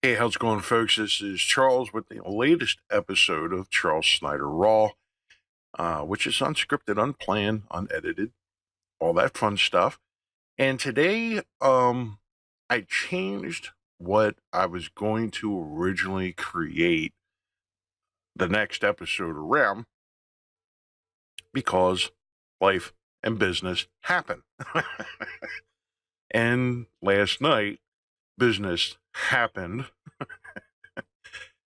Hey, how's it going, folks? This is Charles with the latest episode of Charles Snyder Raw, which is unscripted, unplanned, unedited, all that fun stuff. And today, I changed what I was going to originally create the next episode around because life and business happen. And last night, business happened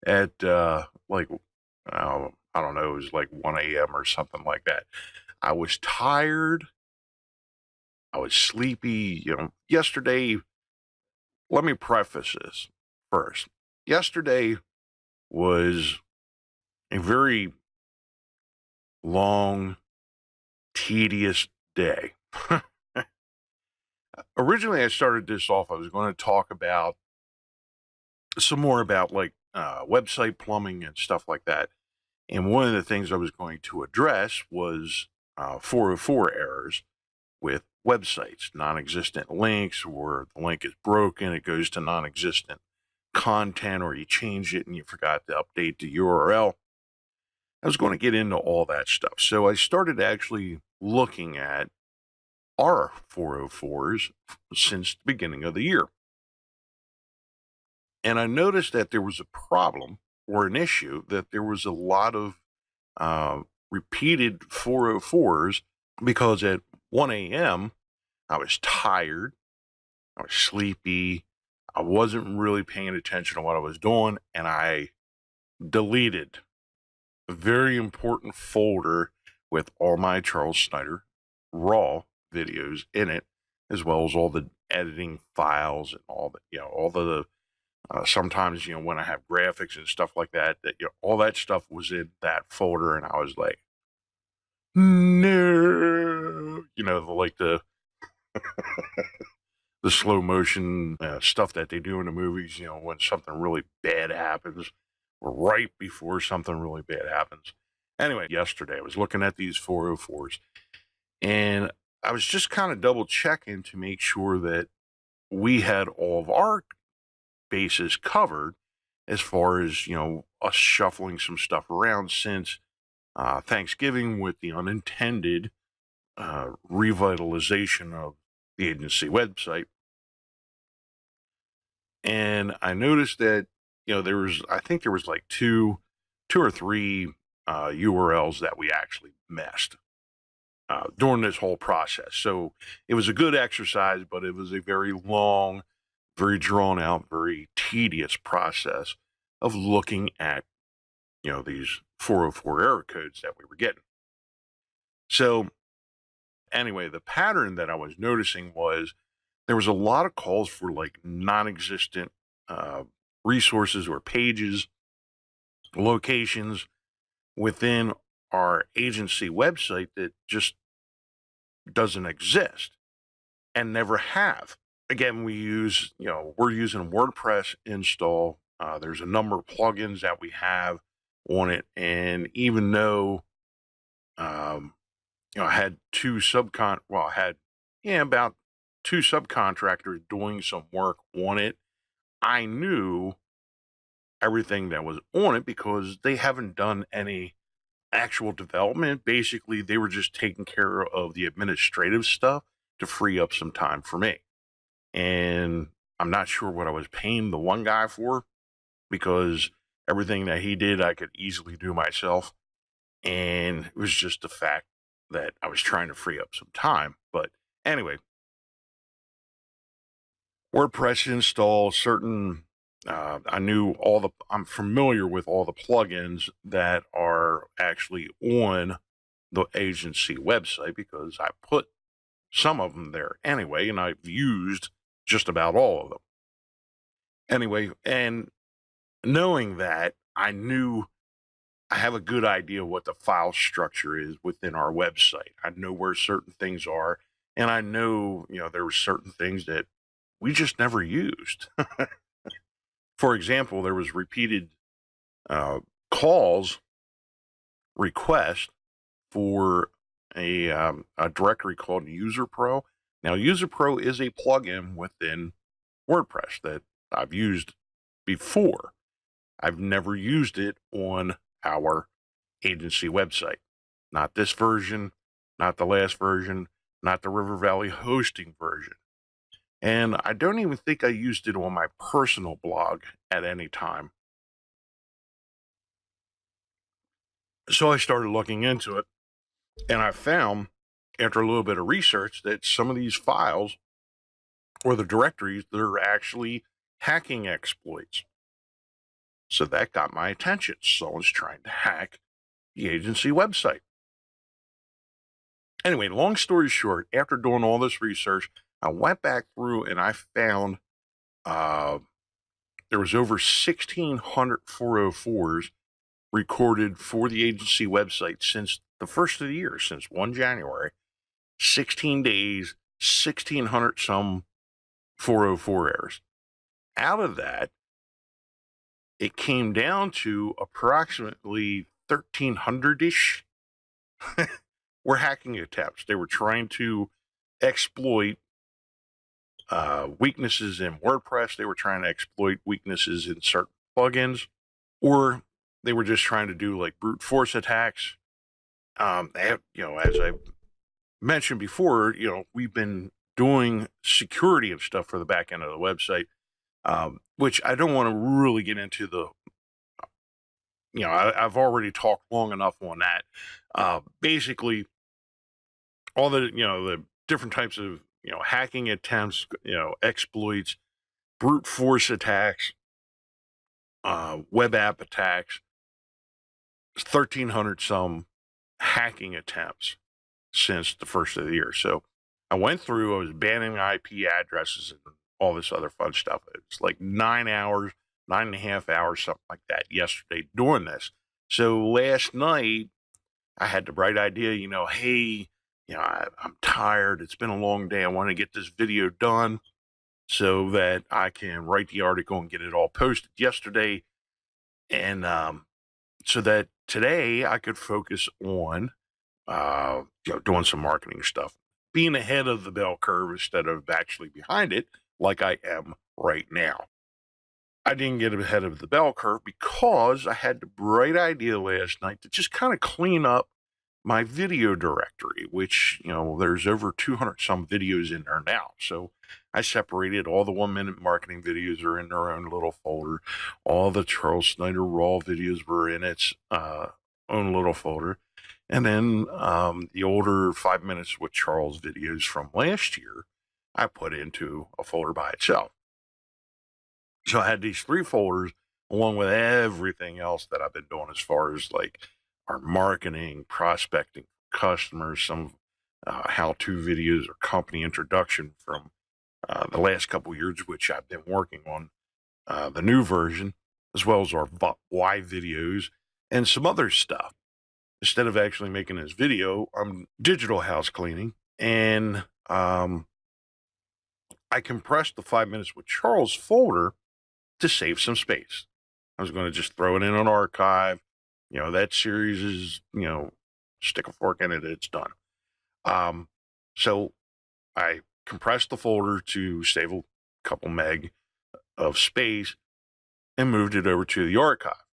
at I don't know, it was like 1 a.m. or something like that. I was tired. I was sleepy. Yesterday, let me preface this first. Yesterday was a very long, tedious day. Originally, I started this off, I was going to talk about some more about website plumbing and stuff like that. And one of the things I was going to address was 404 errors with websites, non-existent links, or the link is broken, it goes to non-existent content, or you change it and you forgot to update the URL. I was going to get into all that stuff. So I started actually looking at our 404s since the beginning of the year. And I noticed that there was a problem or an issue, that there was a lot of repeated 404s because at 1 a.m., I was tired, I was sleepy, I wasn't really paying attention to what I was doing, and I deleted a very important folder with all my Charles Snyder Raw videos in it, as well as all the editing files and all the sometimes, when I have graphics and stuff like that, all that stuff was in that folder, and I was like, no, the the slow motion stuff that they do in the movies, when something really bad happens, or right before something really bad happens. Anyway, yesterday I was looking at these 404s, and I was just kind of double checking to make sure that we had all of our bases covered as far as, us shuffling some stuff around since Thanksgiving, with the unintended revitalization of the agency website. And I noticed that, I think there was like two or three URLs that we actually missed during this whole process. So it was a good exercise, but it was a very long, very drawn out, very tedious process of looking at, these 404 error codes that we were getting. So anyway, the pattern that I was noticing was there was a lot of calls for like non-existent resources or pages, locations within our agency website that just doesn't exist and never have. Again, we're using WordPress install. There's a number of plugins that we have on it. And even though, I had about two subcontractors doing some work on it, I knew everything that was on it because they haven't done any actual development. Basically, they were just taking care of the administrative stuff to free up some time for me. And I'm not sure what I was paying the one guy for, because everything that he did, I could easily do myself. And it was just the fact that I was trying to free up some time. But anyway, WordPress install, I'm familiar with all the plugins that are actually on the agency website because I put some of them there anyway, and I've used just about all of them. Anyway, and knowing that, I knew I have a good idea what the file structure is within our website. I know where certain things are, and I know, there were certain things that we just never used. For example, there was repeated calls request for a directory called User Pro. Now, User Pro is a plugin within WordPress that I've used before. I've never used it on our agency website. Not this version, not the last version, not the River Valley hosting version. And I don't even think I used it on my personal blog at any time. So I started looking into it, and I found, after a little bit of research, that some of these files or the directories, they're actually hacking exploits. So that got my attention. Someone's trying to hack the agency website. Anyway, long story short, after doing all this research, I went back through and I found there was over 1,600 404s recorded for the agency website since the first of the year, since 1 January. 16 days, 1,600 some 404 errors. Out of that, it came down to approximately 1,300-ish were hacking attempts. They were trying to exploit weaknesses in WordPress. They were trying to exploit weaknesses in certain plugins, or they were just trying to do like brute force attacks. They have, as I mentioned before, we've been doing security and stuff for the back end of the website, which I don't want to really get into the, I've already talked long enough on that. Basically, all the different types of, hacking attempts, exploits, brute force attacks, web app attacks, 1,300 some hacking attempts since the first of the year. So I went through, I was banning IP addresses and all this other fun stuff. It's like 9 hours, 9.5 hours, something like that yesterday doing this. So last night I had the bright idea, hey, I'm tired. It's been a long day. I want to get this video done so that I can write the article and get it all posted yesterday. And so that today I could focus on doing some marketing stuff, being ahead of the bell curve instead of actually behind it like I am right now. I didn't get ahead of the bell curve because I had the bright idea last night to just kind of clean up my video directory, which, there's over 200 some videos in there now. So I separated all the 1-minute marketing videos are in their own little folder. All the Charles Snyder Raw videos were in its own little folder. And then the older 5 minutes with Charles videos from last year, I put into a folder by itself. So I had these 3 folders along with everything else that I've been doing as far as like our marketing, prospecting customers, some how-to videos or company introduction from the last couple of years, which I've been working on the new version, as well as our why videos and some other stuff. Instead of actually making this video, I'm digital house cleaning, and I compressed the 5 minutes with Charles folder to save some space. I was going to just throw it in an archive. That series is, stick a fork in it, it's done. So I compressed the folder to save a couple meg of space and moved it over to the archive.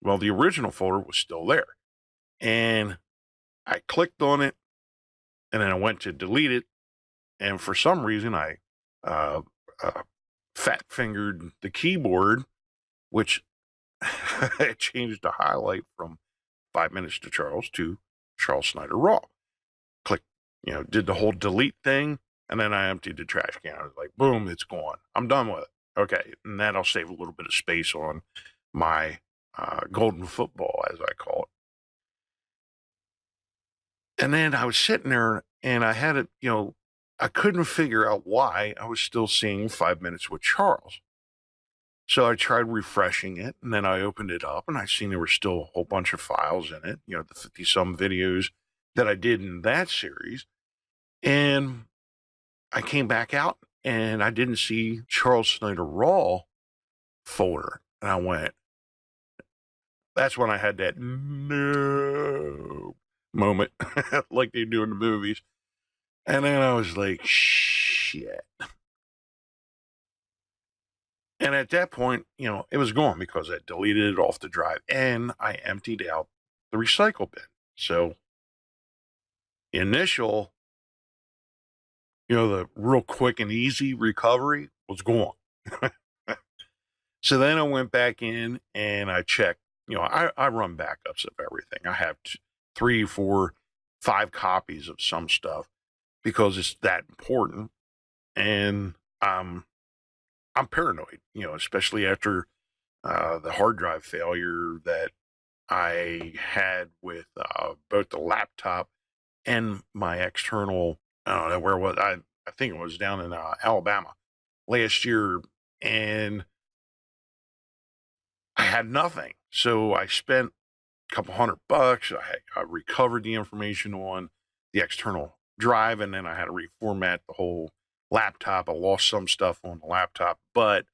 Well, the original folder was still there. And I clicked on it, and then I went to delete it. And for some reason, I fat-fingered the keyboard, which I changed the highlight from 5 minutes to Charles Snyder Raw. Click, did the whole delete thing, and then I emptied the trash can. I was like, boom, it's gone. I'm done with it. Okay, and that'll save a little bit of space on my golden football, as I call it. And then I was sitting there, and I had it, I couldn't figure out why I was still seeing 5 minutes with Charles. So I tried refreshing it, and then I opened it up, and I seen there were still a whole bunch of files in it, the 50-some videos that I did in that series. And I came back out, and I didn't see Charles Snyder Raw folder. And I went, that's when I had that no moment, like they do in the movies. And then I was like, shit. And at that point, it was gone because I deleted it off the drive and I emptied out the recycle bin. So the initial, the real quick and easy recovery was gone. So then I went back in and I checked, I run backups of everything. I have 3, 4, 5 copies of some stuff because it's that important. And I'm paranoid, especially after the hard drive failure that I had with both the laptop and my external. I don't know where was I think it was down in Alabama last year, and I had nothing. So I spent a couple $100. I recovered the information on the external drive, and then I had to reformat the whole laptop. I lost some stuff on the laptop, but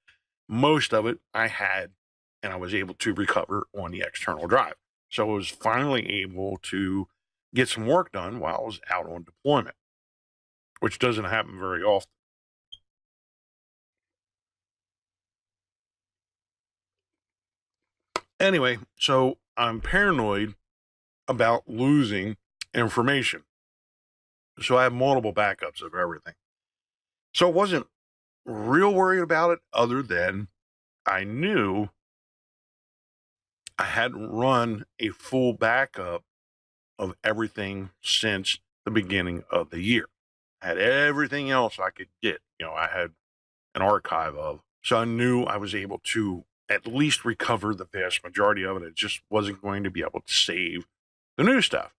most of it I had, and I was able to recover on the external drive. So I was finally able to get some work done while I was out on deployment, which doesn't happen very often. Anyway, so I'm paranoid about losing information. So I have multiple backups of everything. So I wasn't real worried about it, other than I knew I hadn't run a full backup of everything since the beginning of the year. I had everything else I could get, I had an archive of. So I knew I was able to at least recover the vast majority of it. It just wasn't going to be able to save the new stuff.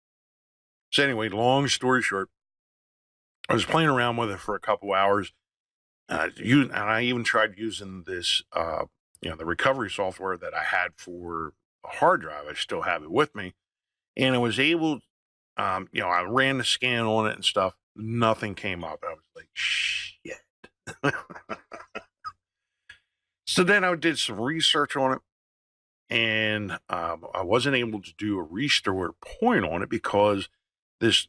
So anyway, long story short, I was playing around with it for a couple hours. And I even tried using this, the recovery software that I had for a hard drive. I still have it with me. And I was able, I ran the scan on it and stuff. Nothing came up. I was like, shit. So then I did some research on it, and I wasn't able to do a restore point on it because the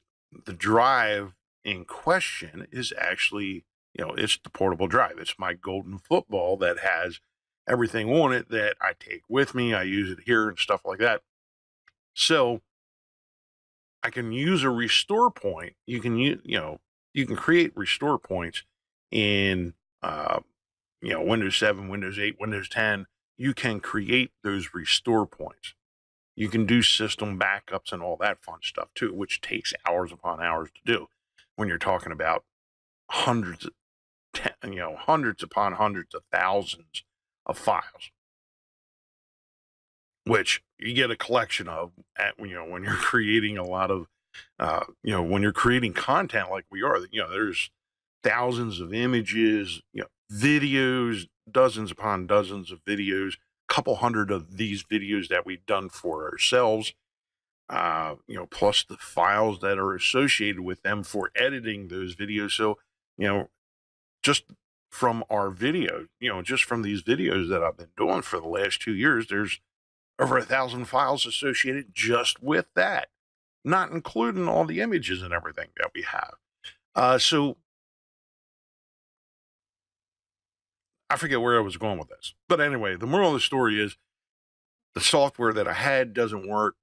drive in question is actually, it's the portable drive. It's my golden football that has everything on it that I take with me. I use it here and stuff like that. So I can use a restore point. You can you can create restore points in Windows 7, Windows 8, Windows 10. You can create those restore points. You can do system backups and all that fun stuff too, which takes hours upon hours to do when you're talking about hundreds upon hundreds of thousands of files, which you get a collection of when you're creating a lot of, when you're creating content like we are, there's thousands of images, videos, dozens upon dozens of videos, couple hundred of these videos that we've done for ourselves, plus the files that are associated with them for editing those videos. So, just from our video, just from these videos that I've been doing for the last 2 years, there's over 1,000 files associated just with that, not including all the images and everything that we have. So I forget where I was going with this, but anyway, the moral of the story is the software that I had doesn't work.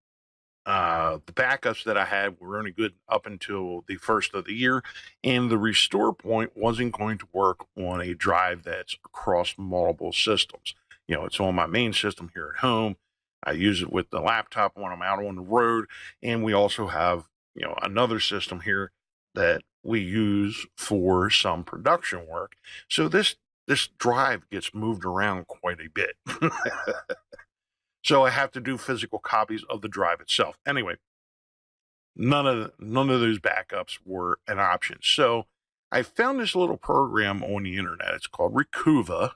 The backups that I had were only good up until the first of the year, and the restore point wasn't going to work on a drive that's across multiple systems. It's on my main system here at home. I use it with the laptop when I'm out on the road, and we also have, another system here that we use for some production work. So this drive gets moved around quite a bit. So I have to do physical copies of the drive itself. Anyway, none of those backups were an option. So I found this little program on the internet. It's called Recuva,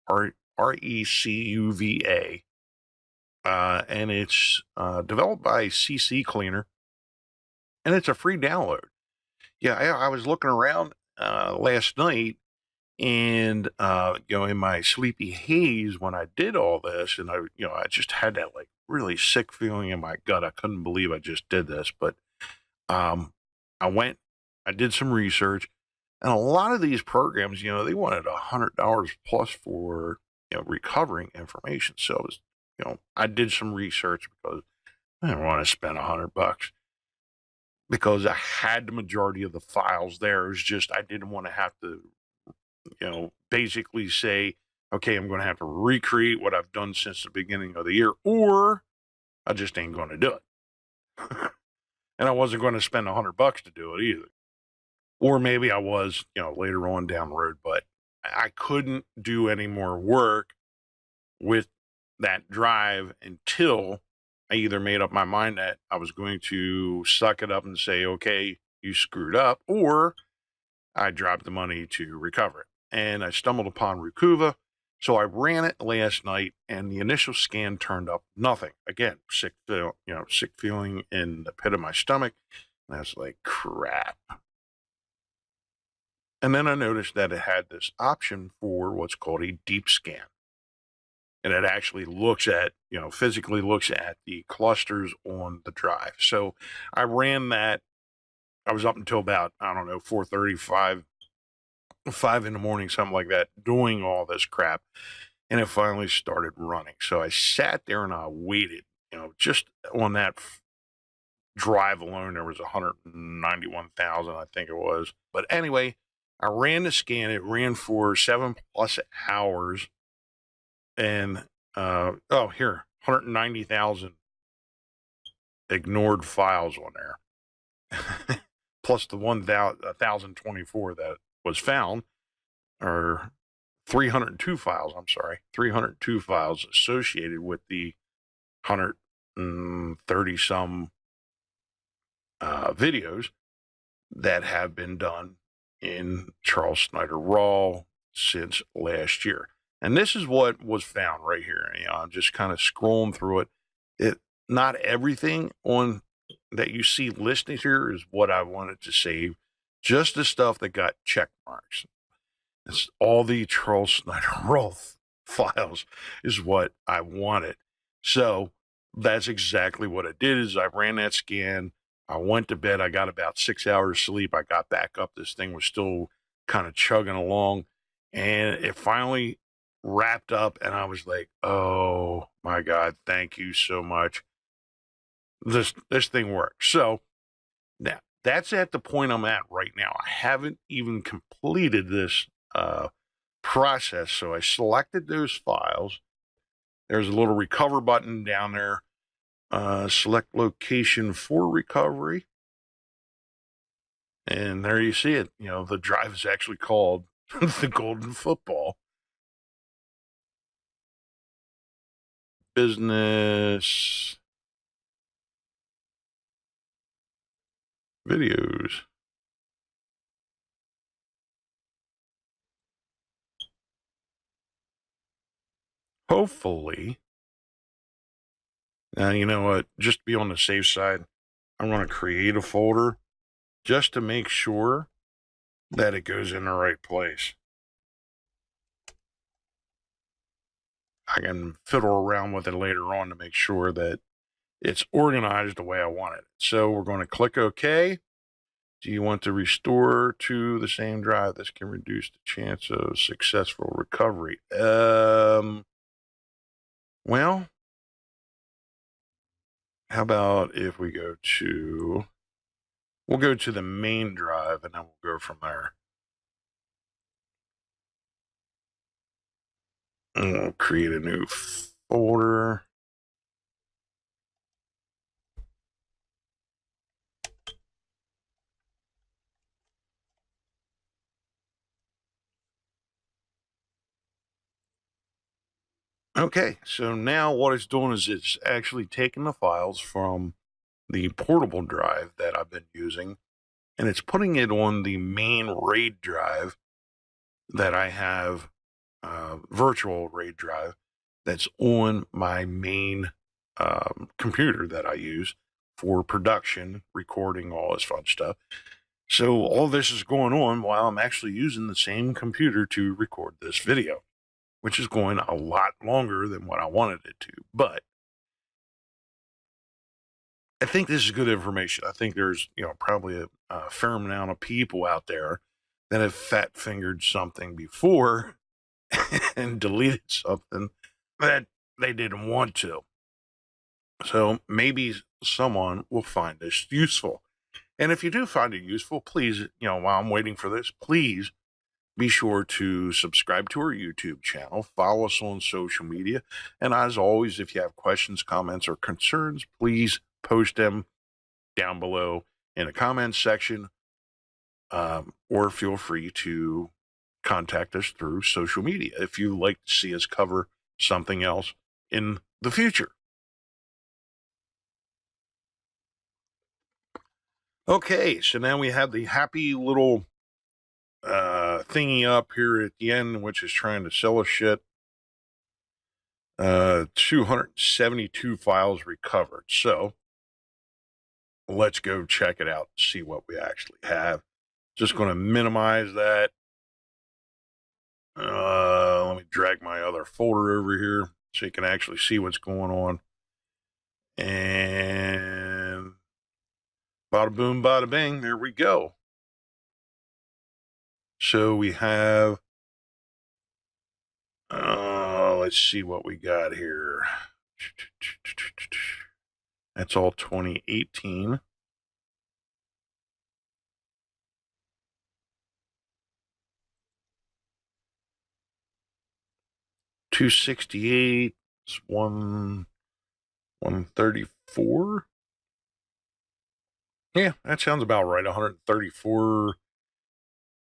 Recuva, and it's developed by CC Cleaner, and it's a free download. Yeah, I was looking around last night, and in my sleepy haze when I did all this, and I just had that like really sick feeling in my gut. I couldn't believe I just did this, but I did some research, and a lot of these programs, they wanted $100 plus for recovering information. So it was, I did some research because I didn't want to spend $100 because I had the majority of the files there. It was just I didn't want to have to, basically say, okay, I'm going to have to recreate what I've done since the beginning of the year, or I just ain't going to do it. And I wasn't going to spend $100 to do it either. Or maybe I was, later on down the road, but I couldn't do any more work with that drive until I either made up my mind that I was going to suck it up and say, okay, you screwed up, or I dropped the money to recover it. And I stumbled upon Rukuva. So I ran it last night, and the initial scan turned up nothing. Again, sick feeling in the pit of my stomach. And I was like, crap. And then I noticed that it had this option for what's called a deep scan. And it actually looks at, physically looks at the clusters on the drive. So I ran that. I was up until about, 4:35, 5 in the morning, something like that, doing all this crap. And it finally started running. So I sat there and I waited, just on that drive alone, there was 191,000, I think it was. But anyway, I ran the scan. It ran for 7+ hours. And, here, 190,000 ignored files on there. Plus the 1,024 that was found, or 302 files, 302 files associated with the 130 some videos that have been done in Charles Snyder Raw since last year. And this is what was found right here. I'm just kind of scrolling through it. Not everything on that you see listed here is what I wanted to save. Just the stuff that got check marks. It's all the Charles Snyder Raw files is what I wanted. So that's exactly what I did. Is I ran that scan. I went to bed. I got about 6 hours sleep. I got back up. This thing was still kind of chugging along, and it finally wrapped up. And I was like, "Oh my God, thank you so much. This thing works." So now that's at the point I'm at right now. I haven't even completed this process. So I selected those files. There's a little recover button down there. Select location for recovery. And there you see it. The drive is actually called the Golden Football. Business videos. Hopefully. Now, you know what? Just to be on the safe side, I'm going to create a folder just to make sure that it goes in the right place. I can fiddle around with it later on to make sure that it's organized the way I want it. So we're going to click OK. Do you want to restore to the same drive? This can reduce the chance of successful recovery. Well, how about if we we'll go to the main drive, and then we'll go from there. And we'll create a new folder. Okay, so now what it's doing is it's actually taking the files from the portable drive that I've been using, and it's putting it on the main RAID drive that I have, virtual RAID drive that's on my main computer that I use for production, recording, all this fun stuff. So all this is going on while I'm actually using the same computer to record this video, which is going a lot longer than what I wanted it to. But I think this is good information. I think there's, probably a fair amount of people out there that have fat fingered something before and deleted something that they didn't want to. So maybe someone will find this useful. And if you do find it useful, please, while I'm waiting for this, please be sure to subscribe to our YouTube channel, follow us on social media. And as always, if you have questions, comments, or concerns, please post them down below in the comments section, or feel free to contact us through social media if you'd like to see us cover something else in the future. Okay, so now we have the happy little thingy up here at the end, which is trying to sell us shit. 272 files recovered. So let's go check it out and see what we actually have. Just going to minimize that. Let me drag my other folder over here so you can actually see what's going on. And bada boom, bada bing, there we go. So we have, let's see what we got here. That's all 2018. $268. It's 134. Yeah, that sounds about right. 134.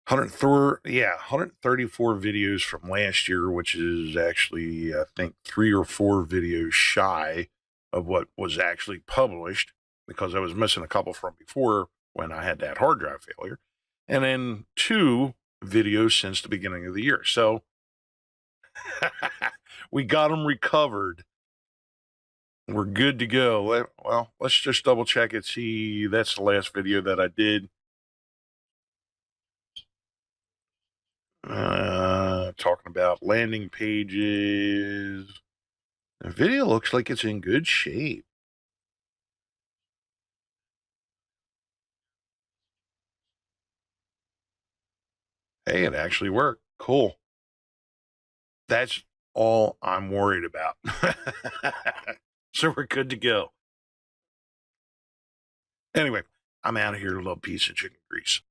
134 videos from last year, which is actually, I think, 3 or 4 videos shy of what was actually published, because I was missing a couple from before when I had that hard drive failure. And then 2 videos since the beginning of the year. So we got them recovered. We're good to go. Well, let's just double check it. See, that's the last video that I did. Talking about landing pages. The video looks like it's in good shape. Hey, it actually worked. Cool. That's all I'm worried about. So we're good to go. Anyway, I'm out of here, little piece of chicken grease.